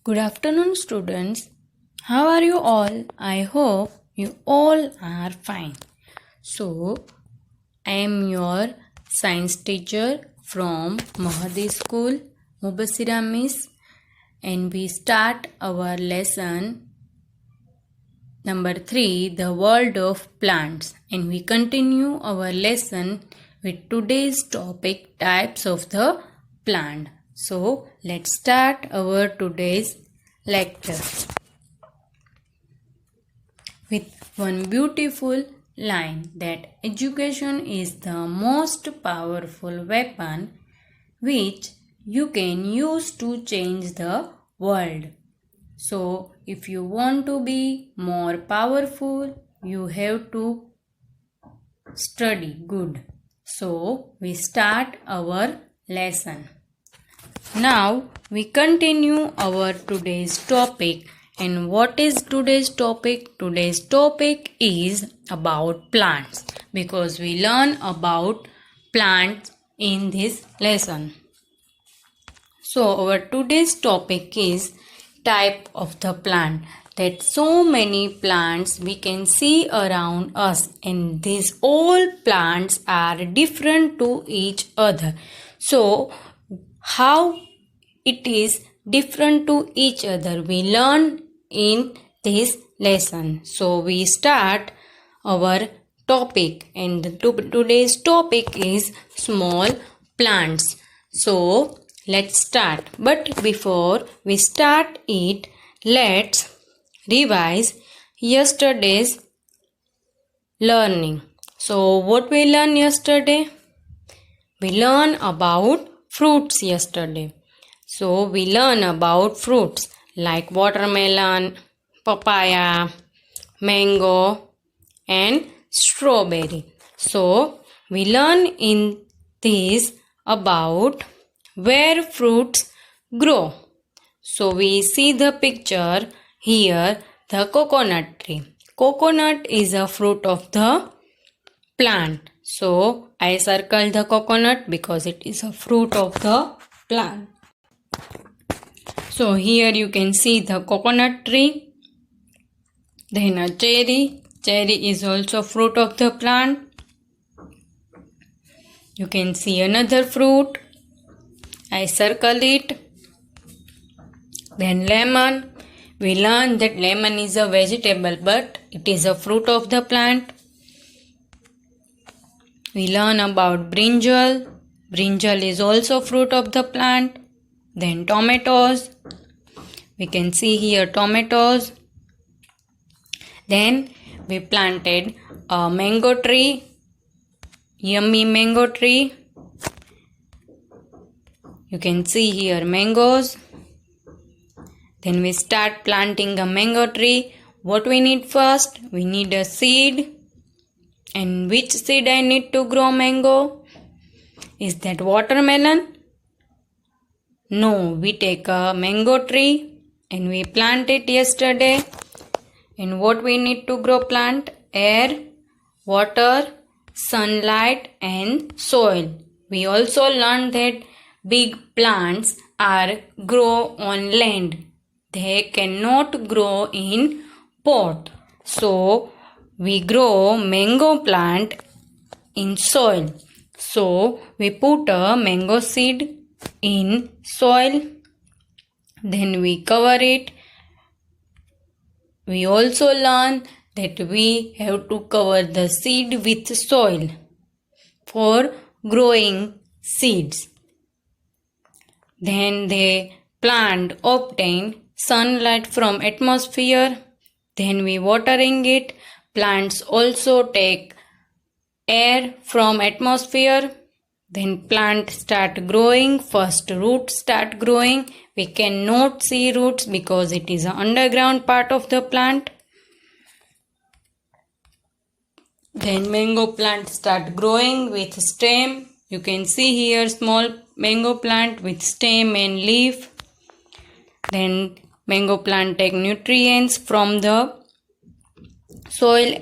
Good afternoon, students. How are you all? I hope you all are fine. So, I am your science teacher from Mahdi School, Mubasira Miss, and we start our lesson number 3, the world of plants, and we continue our lesson with today's topic, types of the plant. So, let's start our today's lecture with one beautiful line that education is the most powerful weapon which you can use to change the world. So, if you want to be more powerful, you have to study good. So, we start our lesson. Now, we continue our today's topic. And what is today's topic? Today's topic is about plants because we learn about plants in this lesson. So, our today's topic is type of the plant. That so many plants we can see around us, and these all plants are different to each other. So, how it is different to each other we learn in this lesson. So we start our topic, and today's topic is small plants. So let's start. But before we start it, let's revise yesterday's learning. So what we learned yesterday? We learned about fruits yesterday. So we learn about fruits like watermelon, papaya, mango and strawberry. So we learn in this about where fruits grow. So we see the picture here, the coconut tree. Coconut is a fruit of the plant. So I circle the coconut because it is a fruit of the plant. So here you can see the coconut tree. Then a cherry. Cherry is also fruit of the plant. You can see another fruit. I circle it. Then lemon. We learned that lemon is a vegetable, but it is a fruit of the plant. We learn about brinjal. Brinjal is also fruit of the plant. Then tomatoes. We can see here tomatoes. Then we planted a mango tree. Yummy mango tree. You can see here mangoes. Then we start planting a mango tree. What we need first? We need a seed. And which seed I need to grow mango? Is that watermelon? No, we take a mango tree and we plant it yesterday. And what we need to grow plant? Air, water, sunlight and soil. We also learned that big plants are grow on land. They cannot grow in pot. So we grow mango plant in soil. So we put a mango seed in soil. Then we cover it. We also learn that we have to cover the seed with soil for growing seeds. Then the plant obtain sunlight from atmosphere. Then we watering it. Plants also take air from atmosphere. Then plant start growing. First roots start growing. We cannot see roots because it is an underground part of the plant. Then mango plant start growing with stem. You can see here small mango plant with stem and leaf. Then mango plant take nutrients from the soil.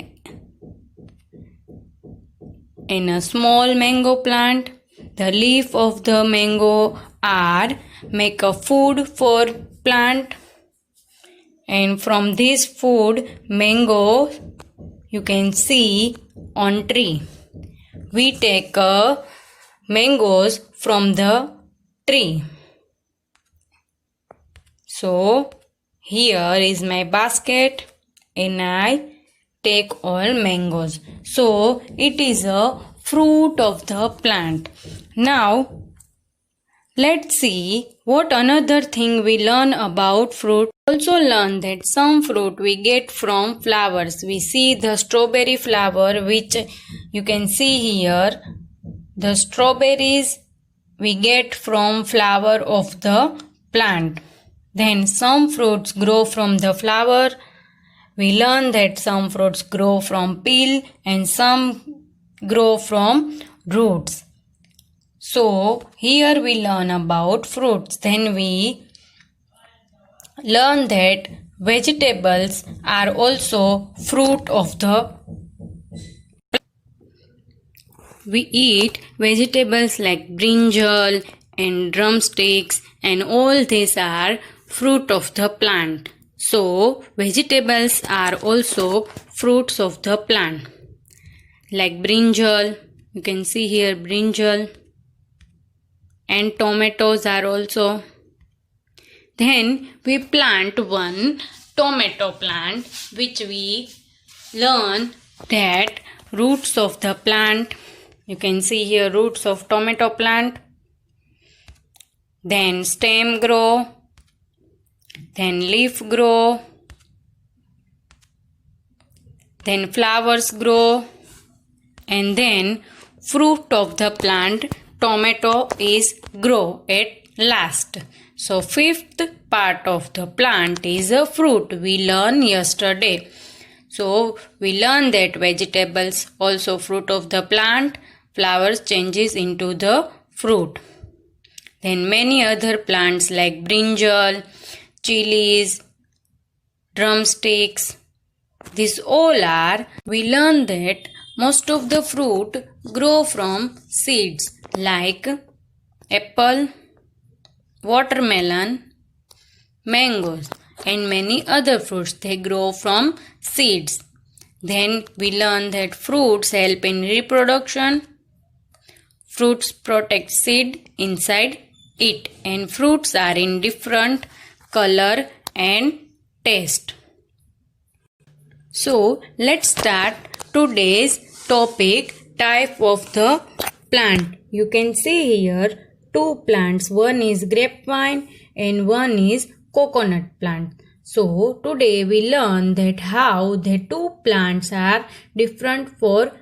In a small mango plant, the leaf of the mango are make a food for plant. and from this food mango you can see on tree. We take mangoes from the tree. So here is my basket and I take all mangoes. So it is a fruit of the plant. Now let's see what another thing we learn about fruit. Also learn that some fruit we get from flowers. We see the strawberry flower which you can see here. The strawberries we get from flower of the plant. Then some fruits grow from the flower. We learn that some fruits grow from peel and some grow from roots. So here we learn about fruits. Then we learn that vegetables are also fruit of the. We eat vegetables like brinjal and drumsticks, and all these are fruit of the plant. So vegetables are also fruits of the plant. Like brinjal, you can see here brinjal, and tomatoes are also. Then we plant one tomato plant, which we learn that roots of the plant. You can see here roots of tomato plant. Then stem grow. Then leaf grow. Then flowers grow. And then fruit of the plant tomato is grow at last. So fifth part of the plant is a fruit we learned yesterday. So we learn that vegetables also fruit of the plant, flowers changes into the fruit. Then many other plants like brinjal, chilies, drumsticks, these all are. We learn that most of the fruit grow from seeds like apple, watermelon, mangoes, and many other fruits. They grow from seeds. Then we learn that fruits help in reproduction. Fruits protect seed inside it, and fruits are in different color and taste. So let's start today's topic, type of the plant. You can see here two plants. One is grapevine and one is coconut plant. So today we learn that how the two plants are different for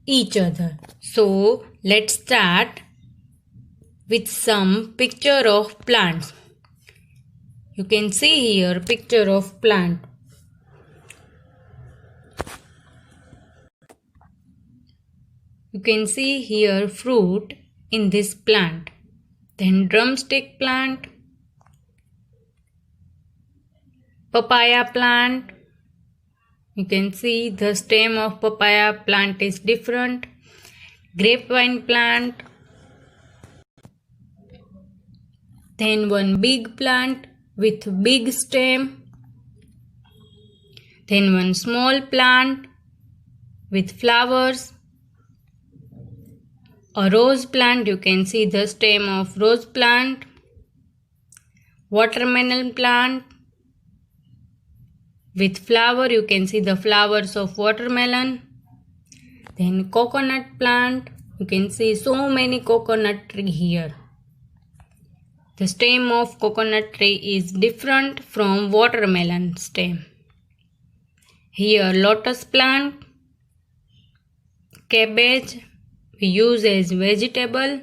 each other. So let's start with some picture of plants. You can see here picture of plant. You can see here fruit in this plant. Then drumstick plant, papaya plant. You can see the stem of papaya plant is different. Grapevine plant. Then one big plant with big stem. Then one small plant with flowers. A rose plant, you can see the stem of rose plant. Watermelon plant with flower, you can see the flowers of watermelon. Then coconut plant, you can see so many coconut tree here. The stem of coconut tree is different from watermelon stem. Here lotus plant, cabbage we use as vegetable.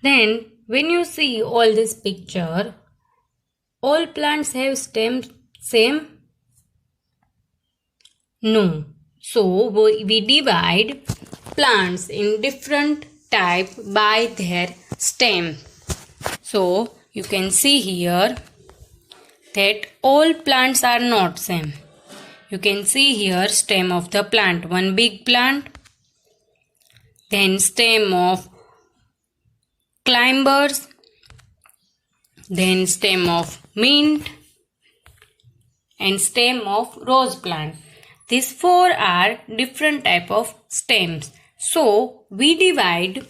Then when you see all this picture, all plants have stems same? No. So we divide plants in different type by their stem. So you can see here that all plants are not same. You can see here stem of the plant, one big plant, then stem of climbers, then stem of mint and stem of rose plant. These four are different type of stems. So we divide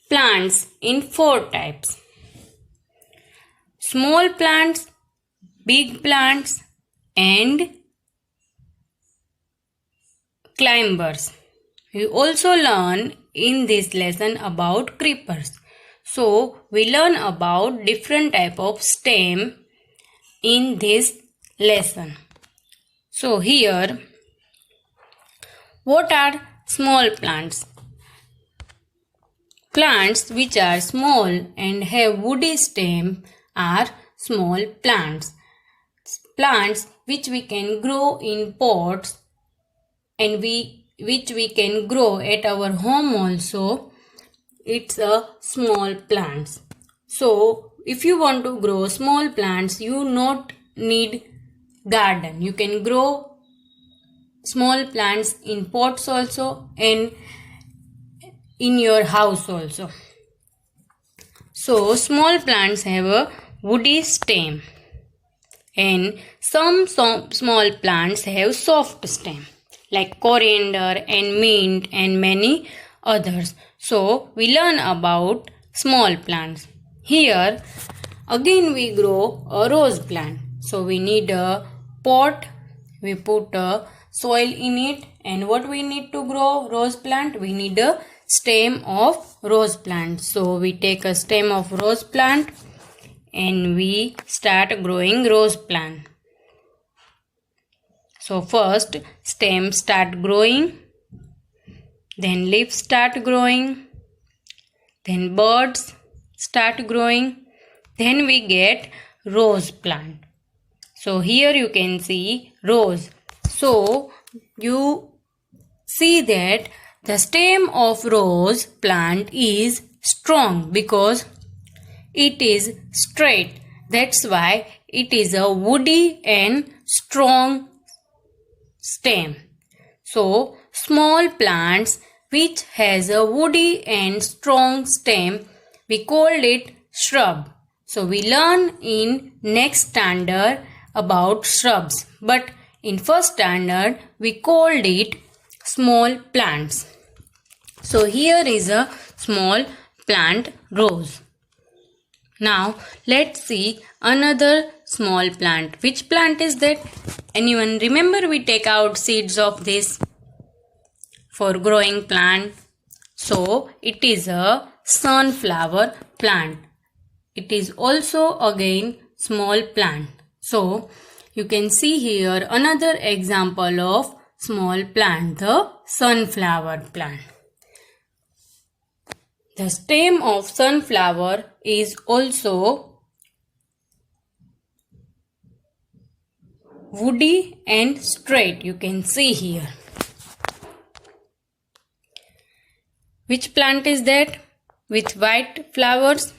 plants in four types: small plants, big plants, and climbers. We also learn in this lesson about creepers. So we learn about different type of stem in this lesson. So here, what are small plants? Plants which are small and have woody stem are small plants. Plants which we can grow in pots and which we can grow at our home also, it's a small plants. So if you want to grow small plants, you not need garden. You can grow small plants in pots also and in your house also. So small plants have a woody stem and some small plants have soft stem like coriander and mint and many others. So we learn about small plants. Here again we grow a rose plant. So we need a pot, we put a soil in it, and what we need to grow rose plant? We need a stem of rose plant. So we take a stem of rose plant and we start growing rose plant. So first stem start growing, then leaves start growing, then buds start growing, then we get rose plant. So here you can see rose. So you see that the stem of rose plant is strong because it is straight. That's why it is a woody and strong stem. So small plants which has a woody and strong stem, we called it shrub. So we learn in next standard about shrubs, but in first standard we called it small plants. So here is a small plant rose. Now let's see another small plant. Which plant is that? Anyone remember? We take out seeds of this for growing plant. So it is a sunflower plant. It is also again small plant. So you can see here another example of small plant, the sunflower plant. The stem of sunflower is also woody and straight. You can see here. Which plant is that with white flowers?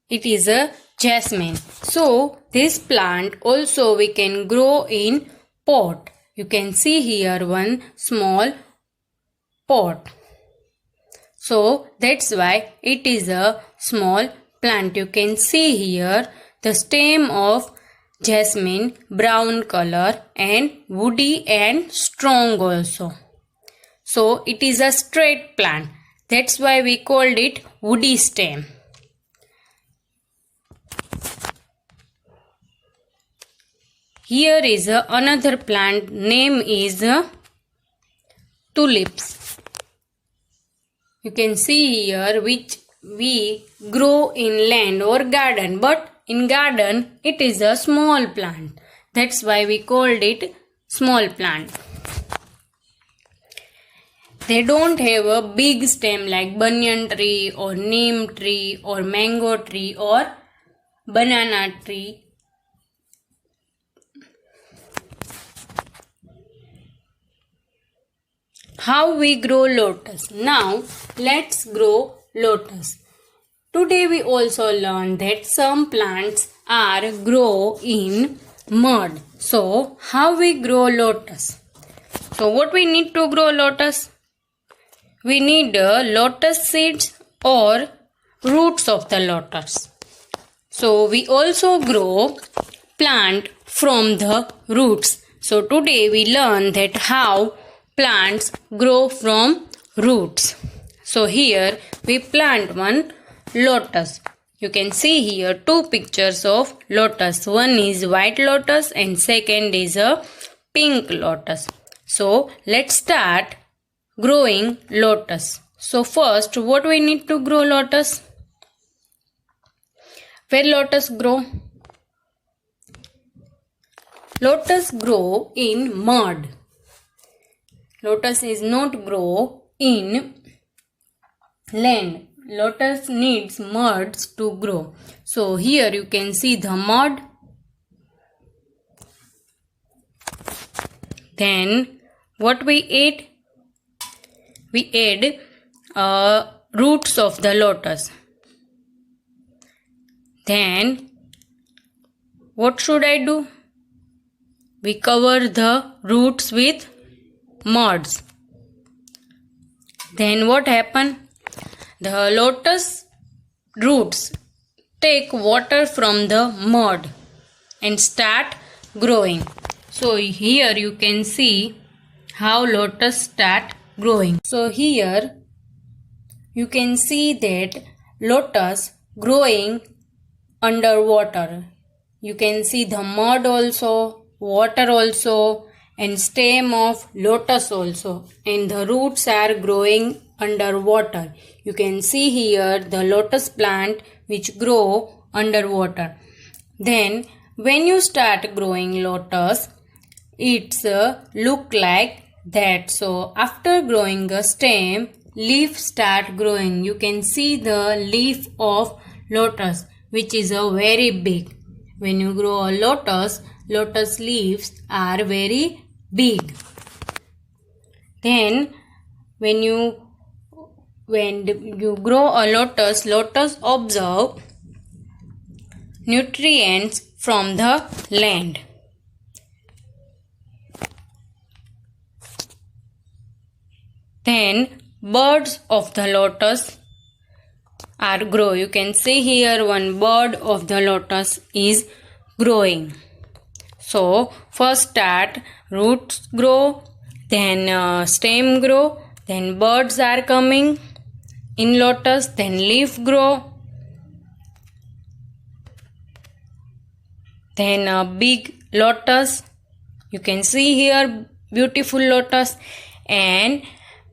It is a jasmine. So this plant also we can grow in pot. You can see here one small pot. So that's why it is a small plant. You can see here the stem of jasmine, brown color and woody and strong also. So it is a straight plant. That's why we called it woody stem. Here is another plant, name is tulips. You can see here which we grow in land or garden, but in garden it is a small plant. That's why we called it small plant. They don't have a big stem like banyan tree or neem tree or mango tree or banana tree. How we grow lotus? Now let's grow lotus. Today we also learned that some plants are grow in mud. So how we grow lotus? So what we need to grow lotus? We need lotus seeds or roots of the lotus. So we also grow plant from the roots. So today we learn that how plants grow from roots. So here we plant one lotus. You can see here two pictures of lotus. One is white lotus and second is a pink lotus. So let's start growing lotus. So first, what we need to grow lotus? Where lotus grow? Lotus grow in mud. Lotus is not grow in land. Lotus needs muds to grow. So here you can see the mud. Then what we add? We add roots of the lotus. Then what should I do? We cover the roots with muds. Then what happen? The lotus roots take water from the mud and start growing. So here you can see how lotus start growing. So here you can see that lotus growing under water. You can see the mud also, water also, and stem of lotus also, and the roots are growing under water. You can see here the lotus plant which grow under water. Then when you start growing lotus, it's look like that. So after growing a stem, leaf start growing. You can see the leaf of lotus which is a very big. When you grow a lotus, lotus leaves are very big. Then when you grow a lotus, lotus absorb nutrients from the land. Then buds of the lotus are grow. You can see here one bud of the lotus is growing. So first start roots grow, then stem grow, then buds are coming in lotus, then leaf grow, then a big lotus. You can see here beautiful lotus, and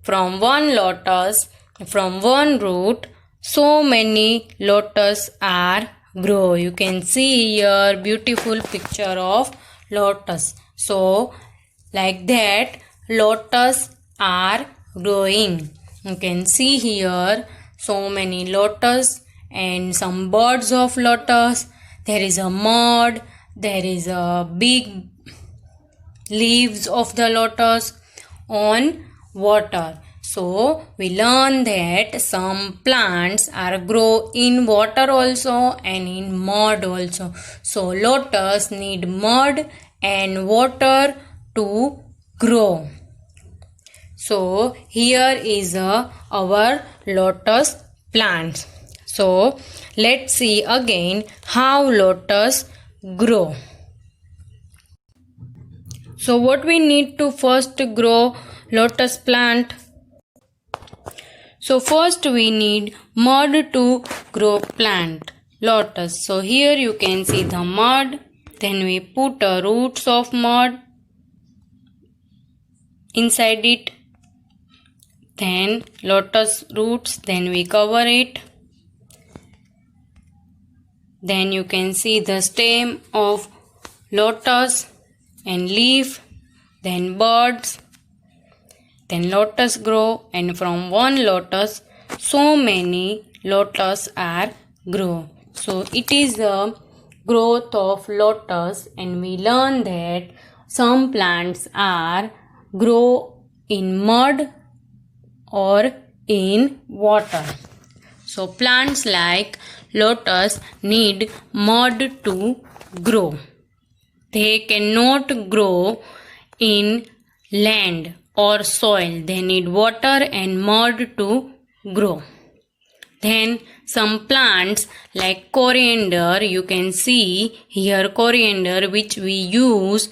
from one lotus, from one root, so many lotus are grow. You can see here beautiful picture of lotus. So like that lotus are growing. You can see here so many lotus and some buds of lotus. There is a mud, there is a big leaves of the lotus on water. So we learn that some plants are grow in water also and in mud also. So lotus need mud and water to grow. So here is our lotus plants. So let's see again how lotus grow. So what we need to first grow lotus plant? So first we need mud to grow plant lotus. So here you can see the mud. Then we put roots of mud inside it. Then lotus roots. Then we cover it. Then you can see the stem of lotus and leaf. Then buds. Then lotus grow, and from one lotus so many lotus are grow. So it is a growth of lotus, and we learn that some plants are grow in mud or in water. So plants like lotus need mud to grow. They cannot grow in land or soil. They need water and mud to grow. Then some plants like coriander, you can see here coriander which we use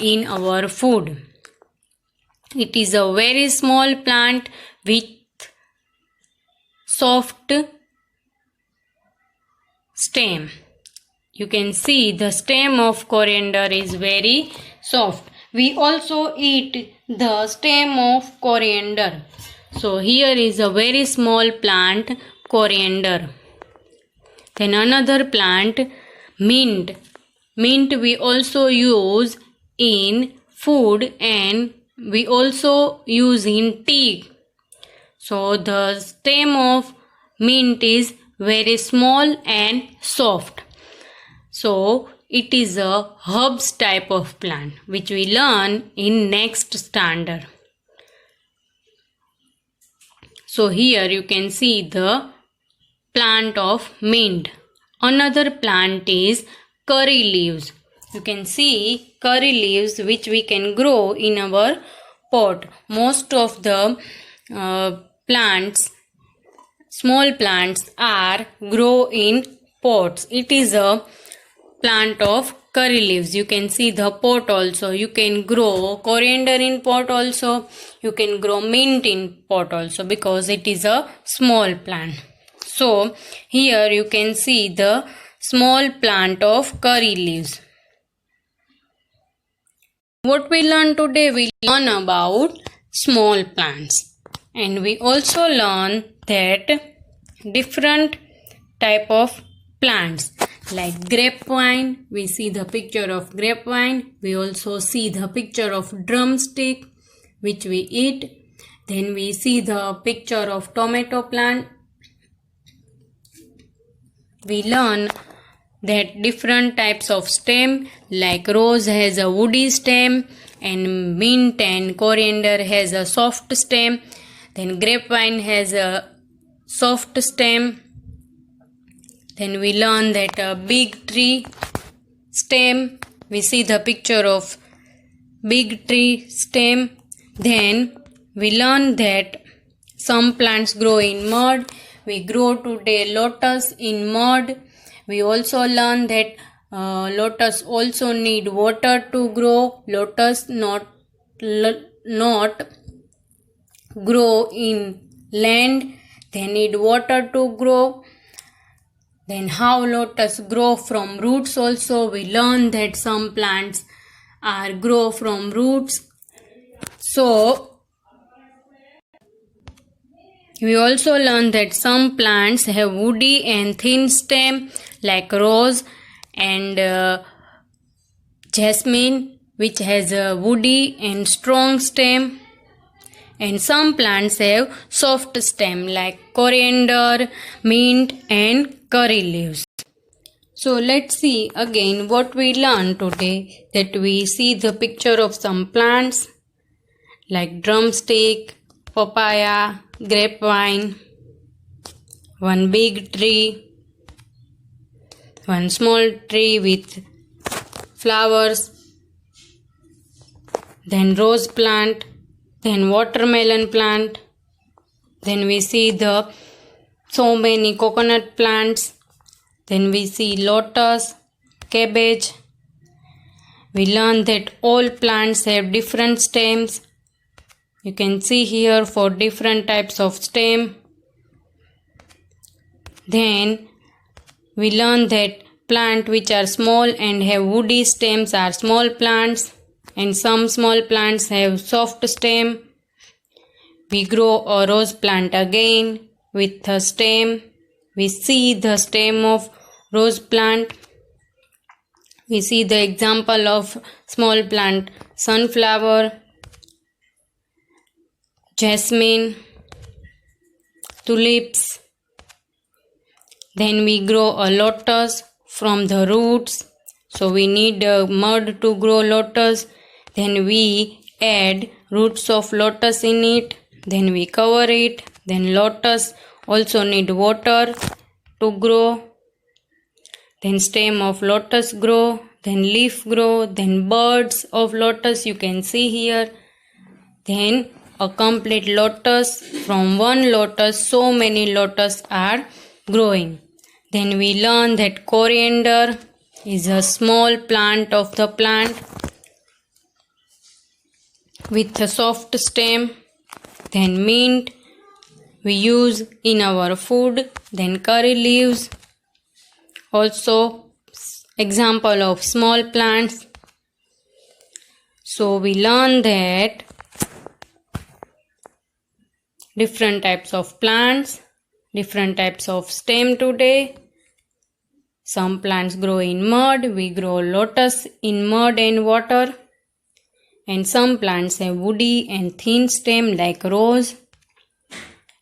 in our food. It is a very small plant with soft stem. You can see the stem of coriander is very soft. We also eat the stem of coriander. So here is a very small plant, coriander. Then another plant, mint. Mint we also use in food and we also use in tea. So the stem of mint is very small and soft. So it is a herbs type of plant which we learn in next standard. So here you can see the plant of mint. Another plant is curry leaves. You can see curry leaves which we can grow in our pot. Most of the plants, small plants are grow in pots. It is a plant of curry leaves. You can see the pot also. You can grow coriander in pot also. You can grow mint in pot also because it is a small plant. So here you can see the small plant of curry leaves. What we learn today, we learn about small plants. And we also learn that different type of plants like grapevine. We see the picture of grapevine. We also see the picture of drumstick which we eat. Then we see the picture of tomato plant. We learn that different types of stem like rose has a woody stem and mint and coriander has a soft stem. Then grapevine has a soft stem. Then we learn that a big tree stem. We see the picture of big tree stem. Then we learn that some plants grow in mud. We grow today lotus in mud. We also learn that lotus also need water to grow. Lotus not grow in land. They need water to grow. Then how lotus grow from roots also. We learn that some plants are grow from roots. So we also learn that some plants have woody and thin stem like rose and jasmine which has a woody and strong stem. And some plants have soft stem like coriander, mint and curry leaves. So let's see again what we learned today. That we see the picture of some plants like drumstick, papaya, grapevine, one big tree, one small tree with flowers, then rose plant, then watermelon plant, then we see the so many coconut plants, then we see lotus, cabbage. We learn that all plants have different stems. You can see here for different types of stem. Then we learn that plants which are small and have woody stems are small plants and some small plants have soft stem. We grow a rose plant again with a stem. We see the stem of rose plant. We see the example of small plant sunflower, jasmine, tulips. Then we grow a lotus from the roots. So we need mud to grow lotus. Then we add roots of lotus in it. Then we cover it. Then lotus also need water to grow. Then stem of lotus grow. Then leaf grow. Then birds of lotus you can see here. Then a complete lotus. From one lotus, so many lotus are growing. Then we learn that coriander is a small plant of the plant with a soft stem. Then mint we use in our food. Then curry leaves, also example of small plants. So we learn that different types of plants, different types of stem today. Some plants grow in mud. We grow lotus in mud and water. And some plants have woody and thin stem like rose.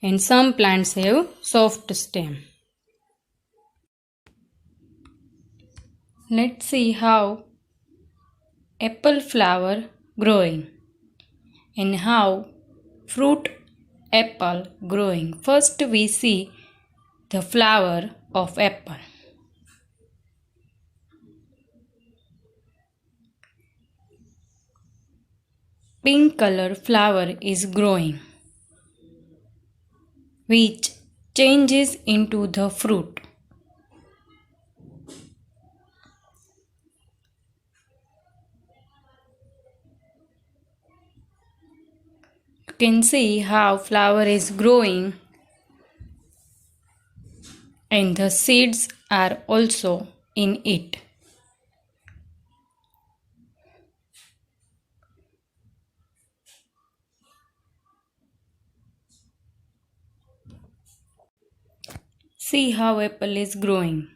And some plants have soft stem. Let's see how apple flower growing and how fruit apple growing. First we see the flower of apple. Pink color flower is growing, which changes into the fruit. You can see how flower is growing and the seeds are also in it. See how apple is growing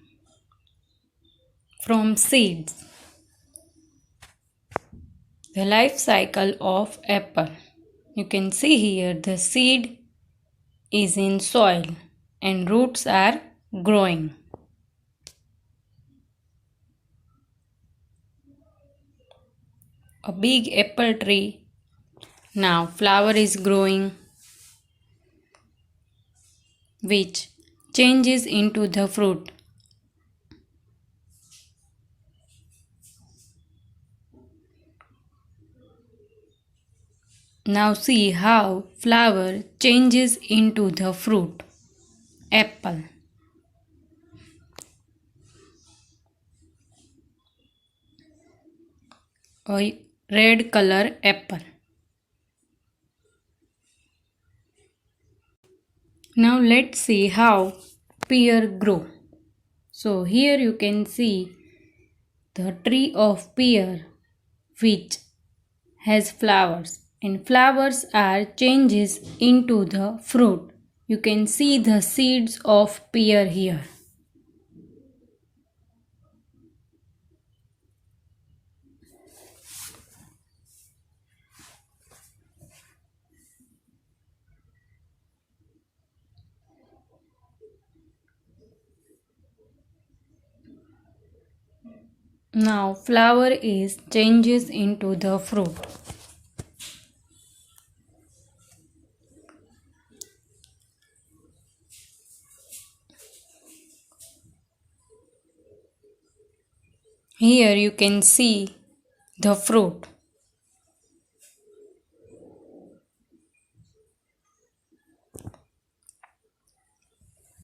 from seeds. The life cycle of apple. You can see here the seed is in soil and roots are growing. A big apple tree. Now flower is growing, which changes into the fruit. Now see how flower changes into the fruit. Apple. A red color apple. Now let's see how pear grow. So here you can see the tree of pear which has flowers, and flowers are changes into the fruit. You can see the seeds of pear here. Now flower is changes into the fruit. Here you can see the fruit.